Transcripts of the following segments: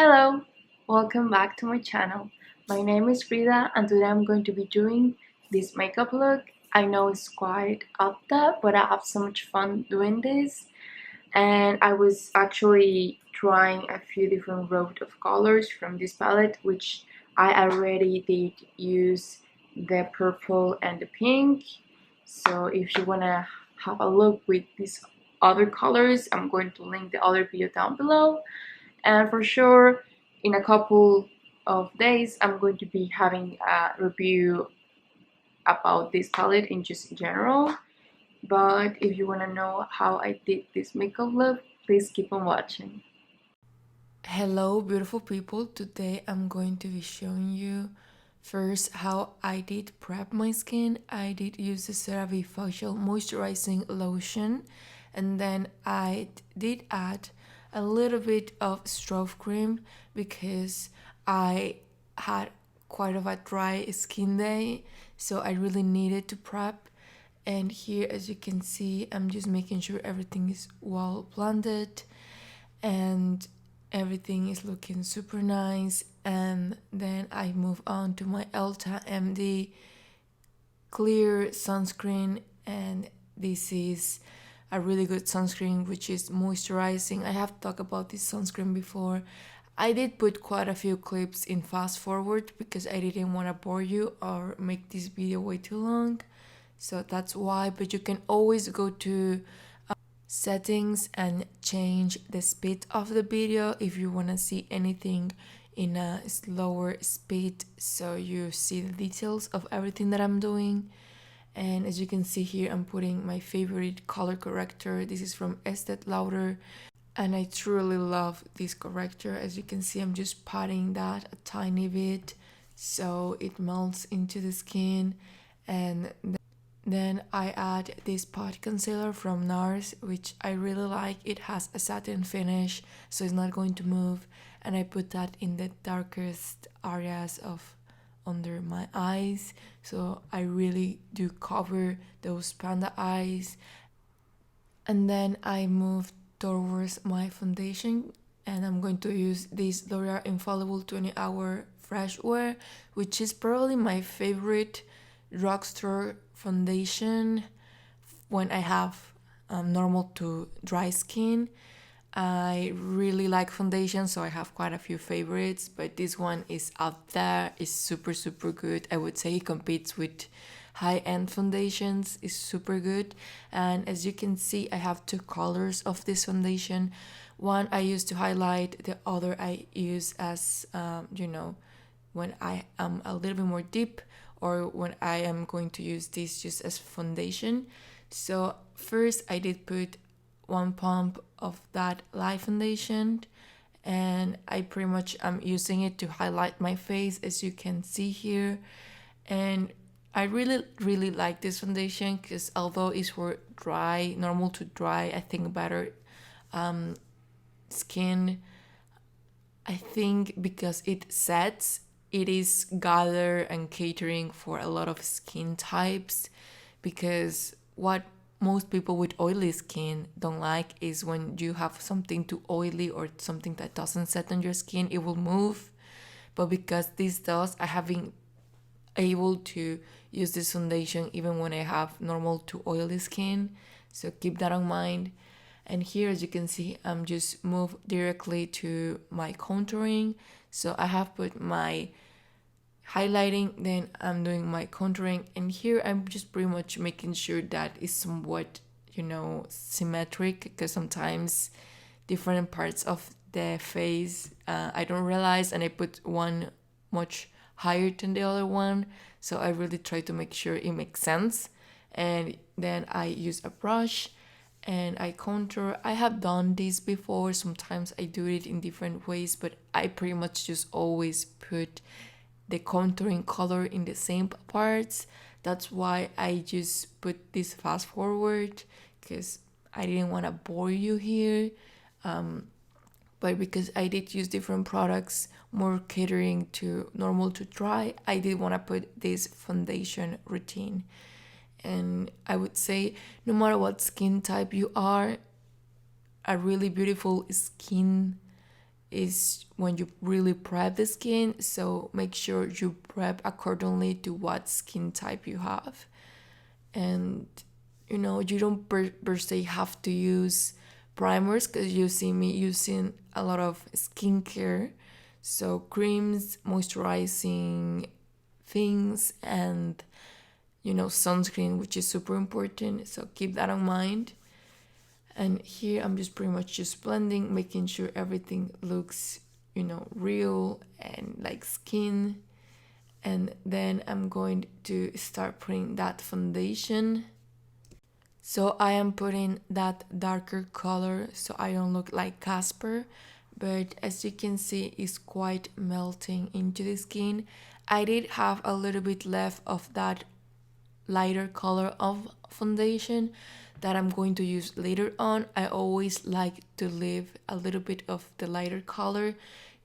Hello, welcome back to my channel. My name is Frida and today I'm going to be doing this makeup look. I know it's quite up there, but I have so much fun doing this. And I was actually trying a few different rows of colors from this palette, which I already did use the purple and the pink. So if you wanna have a look with these other colors, I'm going to link the other video down below. And for sure, in a couple of days, I'm going to be having a review about this palette in just general. But if you want to know how I did this makeup look, please keep on watching. Hello beautiful people, today I'm going to be showing you first how I did prep my skin. I did use the CeraVe facial moisturizing lotion, and then I did add a little bit of STROBE cream because I had quite of a dry skin day, so I really needed to prep. And here, as you can see, I'm just making sure everything is well blended and everything is looking super nice. And then I move on to my EltaMD clear sunscreen, and this is a really good sunscreen which is moisturizing. I have talked about this sunscreen before. I did put quite a few clips in fast forward because I didn't want to bore you or make this video way too long, so that's why. But you can always go to settings and change the speed of the video if you want to see anything in a slower speed, so you see the details of everything that I'm doing. And as you can see here, I'm putting my favorite color corrector. This is from Estee Lauder, and I truly love this corrector. As you can see, I'm just patting that a tiny bit so it melts into the skin. And then I add this pot concealer from NARS, which I really like. It has a satin finish, so it's not going to move. And I put that in the darkest areas of under my eyes, so I really do cover those panda eyes. And then I move towards my foundation, and I'm going to use this L'Oreal Infallible 20-hour fresh wear, which is probably my favorite drugstore foundation when I have normal to dry skin. I really like foundation, so I have quite a few favorites, but this one is up there. It's super good. I would say it competes with high-end foundations. It's super good. And as you can see, I have two colors of this foundation. One I use to highlight, the other I use as when I am a little bit more deep, or when I am going to use this just as foundation. So first I did put one pump of that light foundation, and I pretty much am using it to highlight my face, as you can see here. And I really like this foundation because although it's for dry, normal to dry, I think better skin, I think because it sets, it is gathered and catering for a lot of skin types, because what most people with oily skin don't like is when you have something too oily or something that doesn't set on your skin, it will move. But because this does, I have been able to use this foundation even when I have normal to oily skin, so keep that in mind. And here, as you can see, I'm just move directly to my contouring. So I have put my highlighting, then I'm doing my contouring, and here I'm just pretty much making sure that it's somewhat symmetric, because sometimes different parts of the face I don't realize, and I put one much higher than the other one, so I really try to make sure it makes sense. And then I use a brush and I contour. I have done this before, sometimes I do it in different ways, but I pretty much just always put the contouring color in the same parts. That's why I just put this fast forward, because I didn't want to bore you here. But because I did use different products more catering to normal to dry, I did want to put this foundation routine. And I would say, no matter what skin type you are, a really beautiful skin is when you really prep the skin, so make sure you prep accordingly to what skin type you have. And you know, you don't per se have to use primers, because you see me using a lot of skincare, so creams, moisturizing things, and you know, sunscreen, which is super important, so keep that in mind. And here I'm just pretty much just blending, making sure everything looks, you know, real and like skin. And then I'm going to start putting that foundation. So I am putting that darker color so I don't look like Casper, but as you can see, it's quite melting into the skin. I did have a little bit left of that lighter color of foundation that I'm going to use later on. I always like to leave a little bit of the lighter color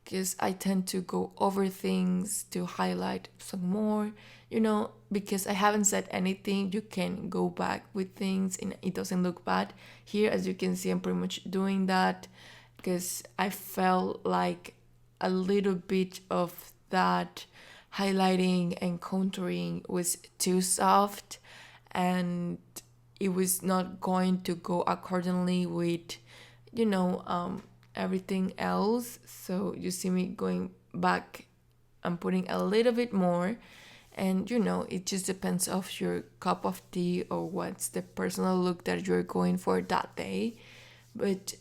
because I tend to go over things to highlight some more, you know, because I haven't said anything. You can go back with things and it doesn't look bad. Here, as you can see, I'm pretty much doing that because I felt like a little bit of that highlighting and contouring was too soft, and it was not going to go accordingly with, you know, everything else. So you see me going back and putting a little bit more, and you know, it just depends of your cup of tea or what's the personal look that you're going for that day. But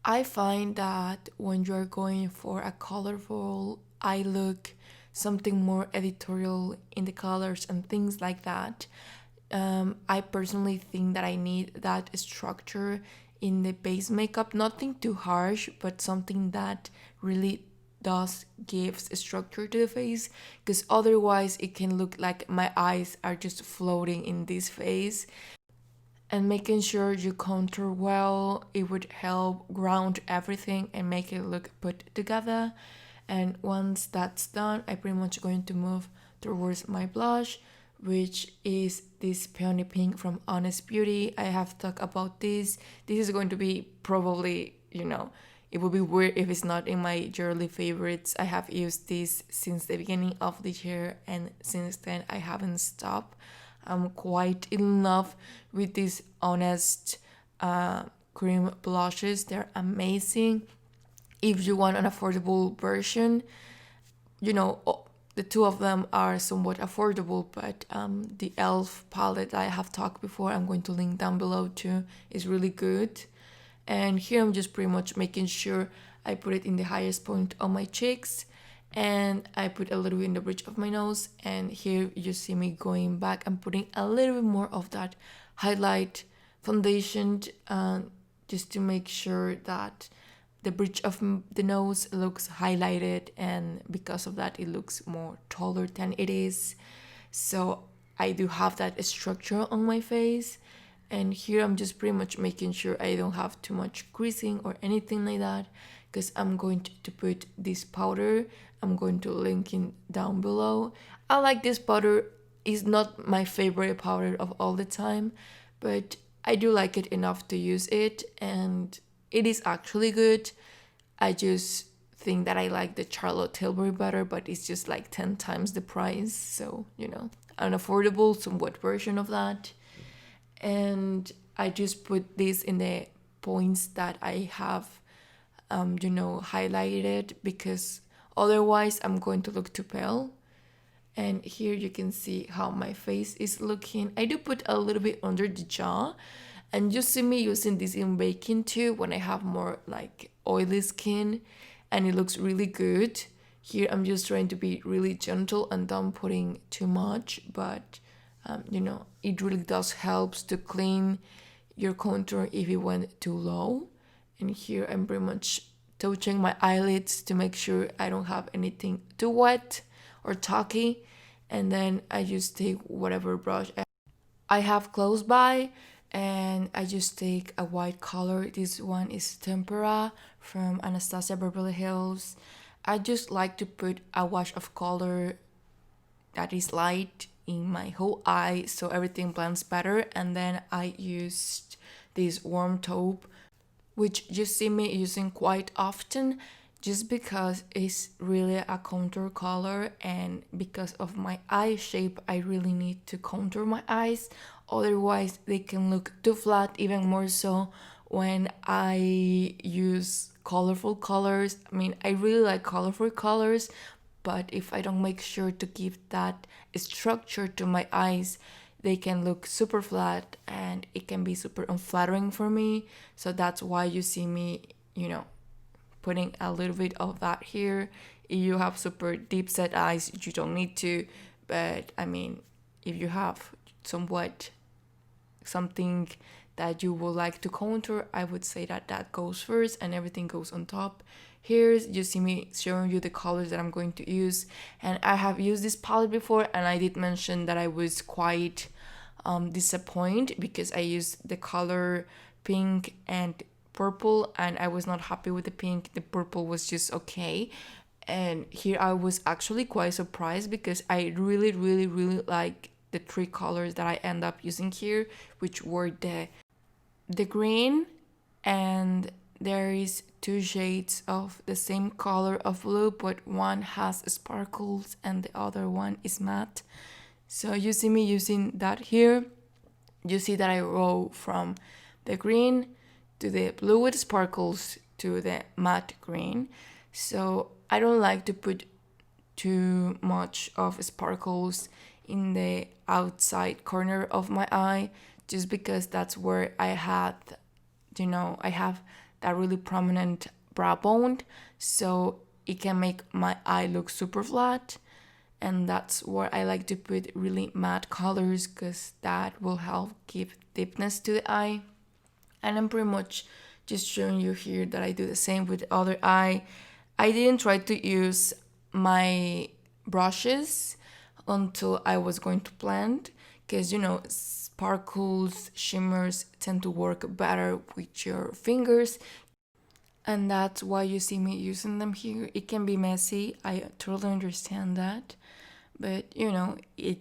I find that when you're going for a colorful eye look, something more editorial in the colors and things like that, I personally think that I need that structure in the base makeup. Nothing too harsh, but something that really does gives structure to the face, because otherwise it can look like my eyes are just floating in this face. And making sure you contour well, it would help ground everything and make it look put together. And once that's done, I'm pretty much going to move towards my blush, which is this Peony Pink from Honest Beauty. I have talked about this. This is going to be probably, you know, it would be weird if it's not in my yearly favorites. I have used this since the beginning of the year, and since then I haven't stopped. I'm quite in love with these Honest cream blushes. They're amazing. If you want an affordable version, you know, the two of them are somewhat affordable, but the e.l.f. palette I have talked before, I'm going to link down below too, is really good. And here I'm just pretty much making sure I put it in the highest point on my cheeks, and I put a little bit in the bridge of my nose. And here you see me going back and putting a little bit more of that highlight foundation, just to make sure that the bridge of the nose looks highlighted, and because of that it looks more taller than it is. So I do have that structure on my face, and here I'm just pretty much making sure I don't have too much creasing or anything like that, because I'm going to put this powder. I'm going to link it down below. I like this powder. It's not my favorite powder of all the time, but I do like it enough to use it, and it is actually good. I just think that I like the Charlotte Tilbury better, but it's just like 10 times the price. So, you know, an affordable, somewhat version of that. And I just put this in the points that I have, you know, highlighted, because otherwise I'm going to look too pale. And here you can see how my face is looking. I do put a little bit under the jaw, and you see me using this in baking too when I have more like oily skin, and it looks really good. Here I'm just trying to be really gentle and don't putting too much, but you know, it really does helps to clean your contour if it went too low. And here I'm pretty much touching my eyelids to make sure I don't have anything too wet or tacky, and then I just take whatever brush I have close by, and I just take a white color. This one is Tempera from Anastasia Beverly Hills. I just like to put a wash of color that is light in my whole eye so everything blends better. And then I used this warm taupe, which you see me using quite often. just because it's really a contour color, and because of my eye shape I really need to contour my eyes, otherwise they can look too flat, even more so when I use colorful colors. I mean, I really like colorful colors, but if I don't make sure to give that structure to my eyes, they can look super flat and it can be super unflattering for me. So that's why you see me, putting a little bit of that here. If you have super deep set eyes, you don't need to, but I mean, if you have somewhat something that you would like to contour, I would say that that goes first and everything goes on top. Here you see me showing you the colors that I'm going to use, and I have used this palette before, and I did mention that I was quite disappointed because I used the color pink and purple, and I was not happy with the pink. The purple was just okay, and here I was actually quite surprised because I really like the three colors that I end up using here, which were the green, and there is two shades of the same color of blue, but one has sparkles and the other one is matte. So you see me using that here. You see that I go from the green to the blue with sparkles to the matte green. So I don't like to put too much of sparkles in the outside corner of my eye, just because that's where I have that really prominent brow bone, so it can make my eye look super flat. And that's where I like to put really matte colors, because that will help give deepness to the eye. And I'm pretty much just showing you here that I do the same with the other eye. I didn't try to use my brushes until I was going to blend, because sparkles, shimmers tend to work better with your fingers, and that's why you see me using them here. It can be messy, I totally understand that, but it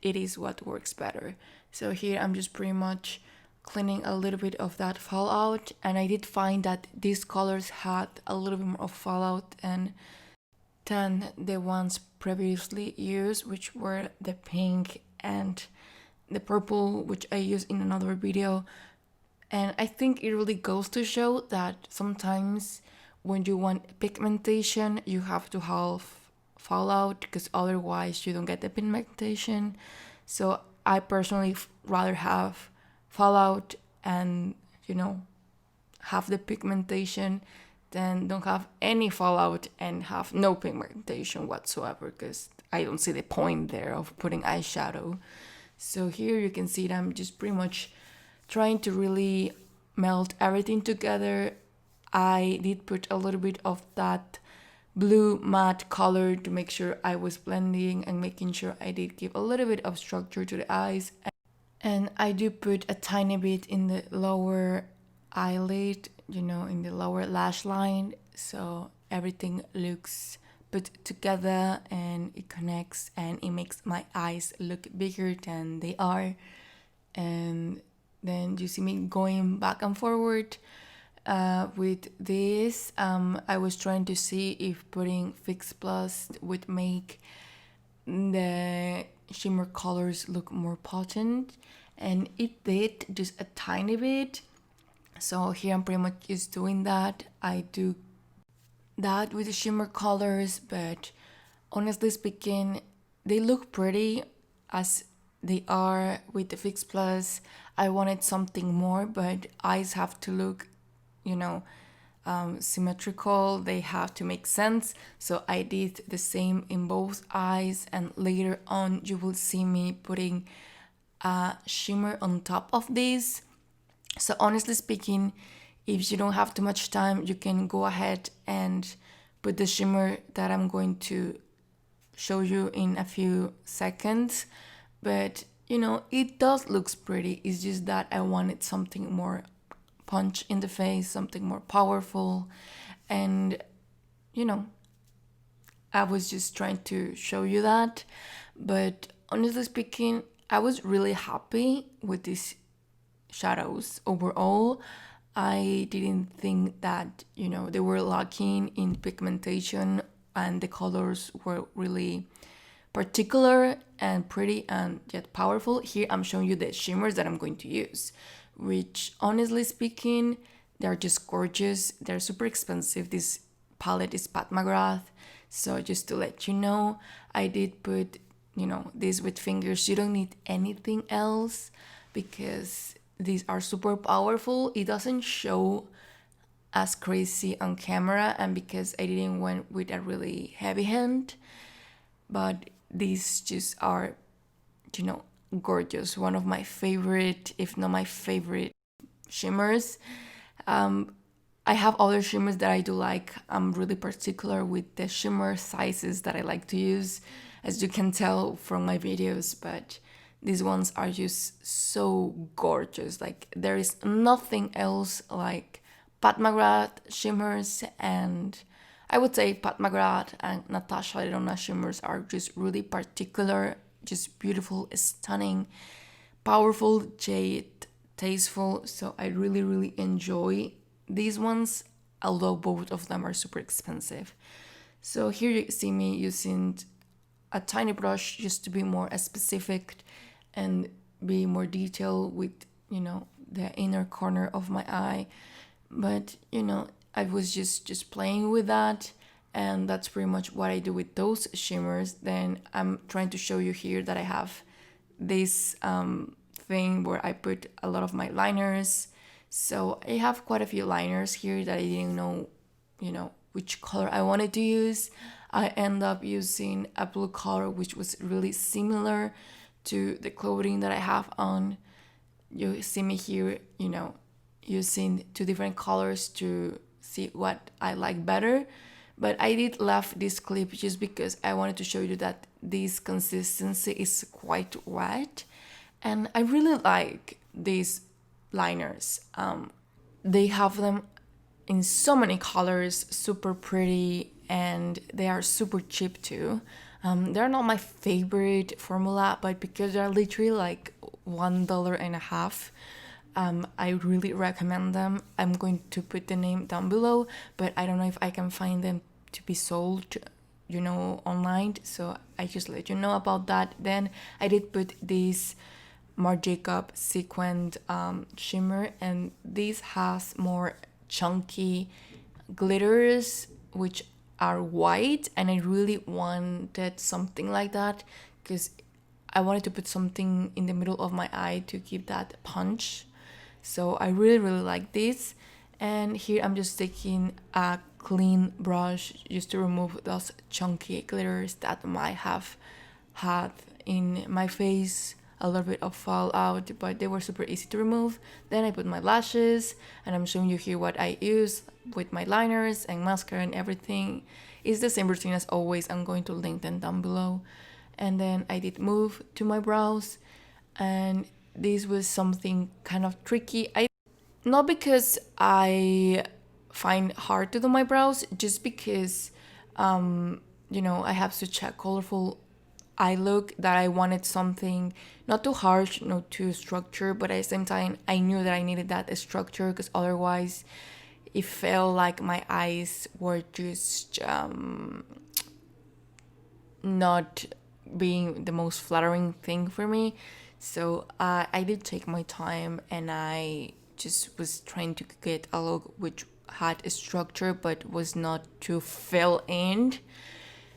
is what works better. So here I'm just pretty much cleaning a little bit of that fallout, and I did find that these colors had a little bit more of fallout than the ones previously used, which were the pink and the purple, which I used in another video. And I think it really goes to show that sometimes when you want pigmentation, you have to have fallout, because otherwise you don't get the pigmentation. So I personally rather have fallout and have the pigmentation than don't have any fallout and have no pigmentation whatsoever, because I don't see the point there of putting eyeshadow. So here you can see that I'm just pretty much trying to really melt everything together. I did put a little bit of that blue matte color to make sure I was blending and making sure I did give a little bit of structure to the eyes. And I do put a tiny bit in the lower eyelid, in the lower lash line, so everything looks put together and it connects and it makes my eyes look bigger than they are. And then you see me going back and forward with this. I was trying to see if putting Fix Plus would make the shimmer colors look more potent, and it did, just a tiny bit. So here I'm pretty much just doing that. I do that with the shimmer colors, but honestly speaking, they look pretty as they are with the Fix Plus. I wanted something more, but eyes have to look, symmetrical. They have to make sense. So I did the same in both eyes, and later on you will see me putting a shimmer on top of this. So honestly speaking, if you don't have too much time, you can go ahead and put the shimmer that I'm going to show you in a few seconds. But it does look pretty. It's just that I wanted something more punch in the face, something more powerful, and I was just trying to show you that. But honestly speaking, I was really happy with these shadows overall. I didn't think that, you know, they were lacking in pigmentation and the colors were really particular and pretty and yet powerful. Here I'm showing you the shimmers that I'm going to use, which honestly speaking, they're just gorgeous. They're super expensive. This palette is Pat McGrath. So just to let you know, I did put, you know, this with fingers. You don't need anything else because these are super powerful. It doesn't show as crazy on camera, and because I didn't went with a really heavy hand, but these just are, you know, gorgeous. One of my favorite, if not my favorite, shimmers. I have other shimmers that I do like. I'm really particular with the shimmer sizes that I like to use, as you can tell from my videos, but these ones are just so gorgeous. Like, there is nothing else like Pat McGrath shimmers, and I would say Pat McGrath and Natasha Denona shimmers are just really particular, just beautiful, stunning, powerful, jade, tasteful. So I really, really enjoy these ones, although both of them are super expensive. So here you see me using a tiny brush just to be more specific and be more detailed with, you know, the inner corner of my eye. But, you know, I was just playing with that, and that's pretty much what I do with those shimmers. Then I'm trying to show you here that I have this thing where I put a lot of my liners. So I have quite a few liners here that I didn't know, you know, which color I wanted to use. I end up using a blue color which was really similar to the clothing that I have on. You see me here, you know, using two different colors to see what I like better. But I did left this clip just because I wanted to show you that this consistency is quite wet, and I really like these liners. They have them in so many colors, super pretty, and they are super cheap too. They're not my favorite formula, but because they're literally like $1.50, I really recommend them. I'm going to put the name down below, but I don't know if I can find them to be sold, you know, online. So I just let you know about that. Then I did put this Marc Jacob sequined shimmer, and this has more chunky glitters which are white, and I really wanted something like that because I wanted to put something in the middle of my eye to give that punch. So I really, really like this. And here I'm just taking a clean brush just to remove those chunky glitters that might have had in my face a little bit of fallout, but they were super easy to remove. Then I put my lashes, and I'm showing you here what I use with my liners and mascara and everything. It's the same routine as always. I'm going to link them down below. And then I did move to my brows, and this was something kind of tricky. Not because I find hard to do my brows, just because you know, I have such a colorful eye look that I wanted something not too harsh, not too structured, but at the same time I knew that I needed that structure, because otherwise it felt like my eyes were just not being the most flattering thing for me. So I did take my time, and I just was trying to get a look which had a structure but was not too fill in.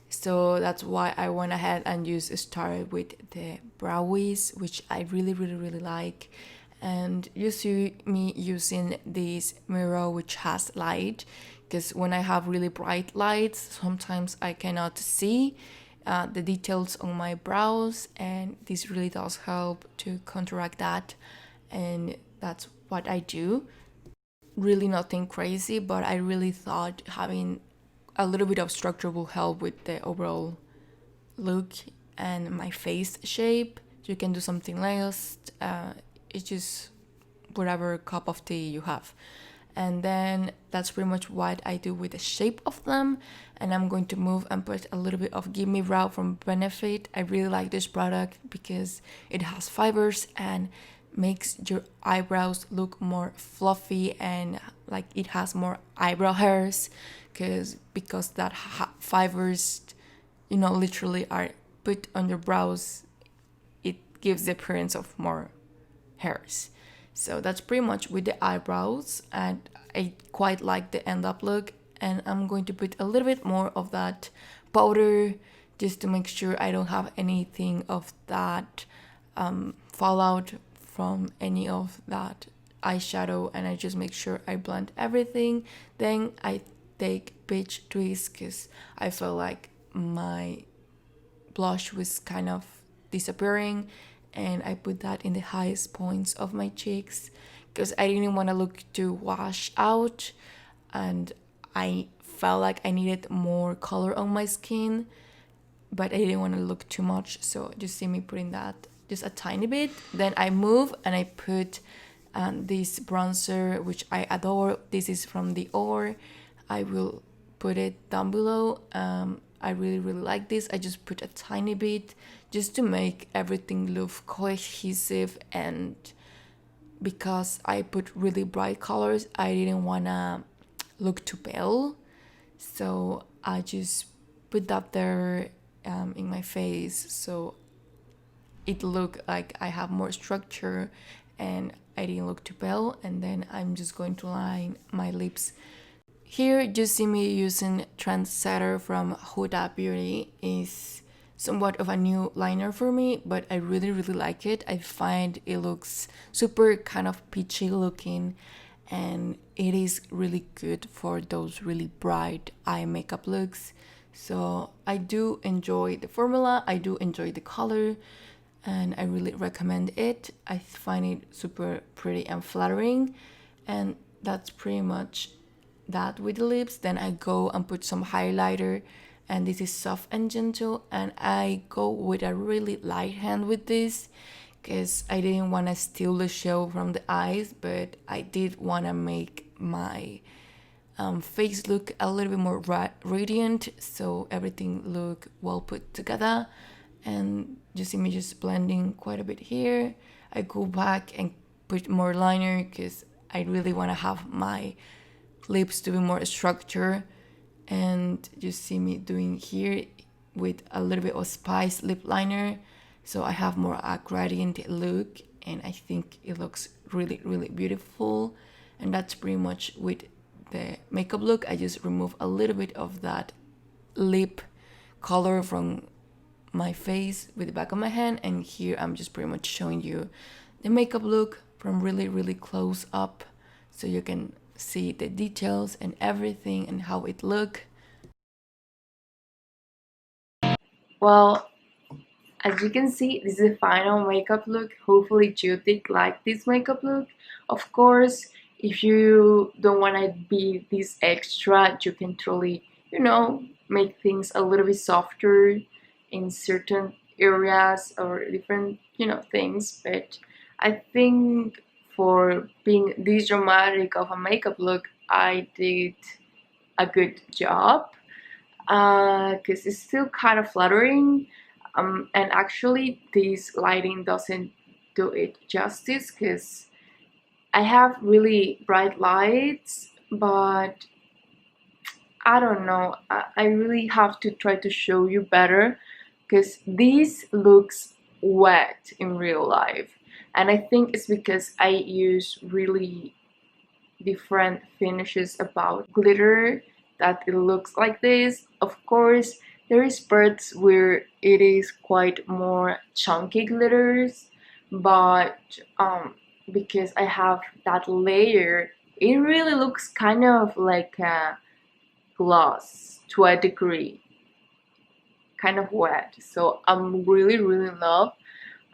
So that's why I went ahead and started with the browies, which I really, really, really like. And you see me using this mirror which has light, because when I have really bright lights, sometimes I cannot see the details on my brows, and this really does help to counteract that. And that's what I do. Really nothing crazy, but I really thought having a little bit of structure will help with the overall look and my face shape. You can do something else. It's just whatever cup of tea you have. And then that's pretty much what I do with the shape of them. And I'm going to move and put a little bit of Give Me Brow from Benefit. I really like this product because it has fibers and makes your eyebrows look more fluffy and like it has more eyebrow hairs, because that fibers, you know, literally are put on your brows. It gives the appearance of more hairs. So that's pretty much with the eyebrows, and I quite like the end up look. And I'm going to put a little bit more of that powder just to make sure I don't have anything of that fallout from any of that eyeshadow, and I just make sure I blend everything. Then I take Peach Twist because I felt like my blush was kind of disappearing, and I put that in the highest points of my cheeks because I didn't want to look too washed out, and I felt like I needed more color on my skin, but I didn't want to look too much. So just see me putting that just a tiny bit. Then I move and I put this bronzer, which I adore. This is from Dior. I will put it down below. I really like this. I just put a tiny bit just to make everything look cohesive, and because I put really bright colors, I didn't wanna look too pale, so I just put that there in my face, so it looked like I have more structure and I didn't look too pale. And then I'm just going to line my lips. Here you see me using Trendsetter from Huda Beauty. Is somewhat of a new liner for me, but I really like it. I find it looks super kind of peachy looking, and it is really good for those really bright eye makeup looks. So I do enjoy the formula, I do enjoy the color, and I really recommend it. I find it super pretty and flattering, and that's pretty much that with the lips. Then I go and put some highlighter, and this is Soft and Gentle, and I go with a really light hand with this because I didn't want to steal the show from the eyes, but I did want to make my face look a little bit more radiant, so everything look well put together. And you see me just blending quite a bit here. I go back and put more liner because I really want to have my lips to be more structured. And you see me doing here with a little bit of Spice lip liner, so I have more a gradient look, and I think it looks really beautiful. And that's pretty much with the makeup look. I just remove a little bit of that lip color from my face with the back of my hand, and here I'm just pretty much showing you the makeup look from really close up, so you can see the details and everything and how it look. Well, as you can see, this is the final makeup look. Hopefully you did like this makeup look. Of course, if you don't want to be this extra, you can totally, you know, make things a little bit softer in certain areas or different, you know, things. But I think for being this dramatic of a makeup look, I did a good job because it's still kind of flattering. And actually this lighting doesn't do it justice because I have really bright lights, but I don't know, I really have to try to show you better because this looks wet in real life, and I think it's because I use really different finishes about glitter that it looks like this. Of course, there is parts where it is quite more chunky glitters, but because I have that layer, it really looks kind of like a gloss to a degree, kind of wet. So I'm really in love.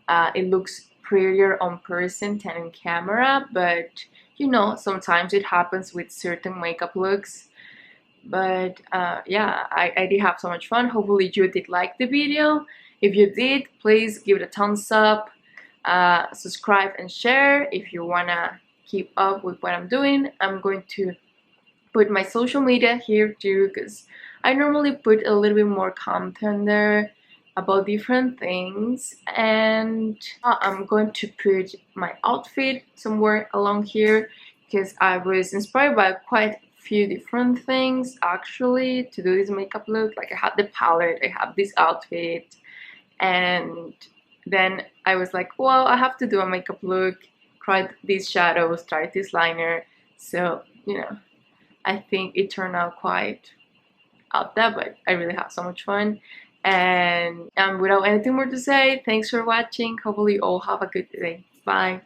It looks prettier on person than in camera, but you know, sometimes it happens with certain makeup looks. But yeah, I did have so much fun. Hopefully you did like the video. If you did, please give it a thumbs up, subscribe and share if you wanna keep up with what I'm doing. I'm going to put my social media here too because I normally put a little bit more content there about different things, and I'm going to put my outfit somewhere along here because I was inspired by quite a few different things actually to do this makeup look. Like I had the palette, I have this outfit, and then I was like, well, I have to do a makeup look, try these shadows, try this liner. So, you know, I think it turned out quite out there, but I really had so much fun. And without anything more to say, thanks for watching. Hopefully you all have a good day. Bye.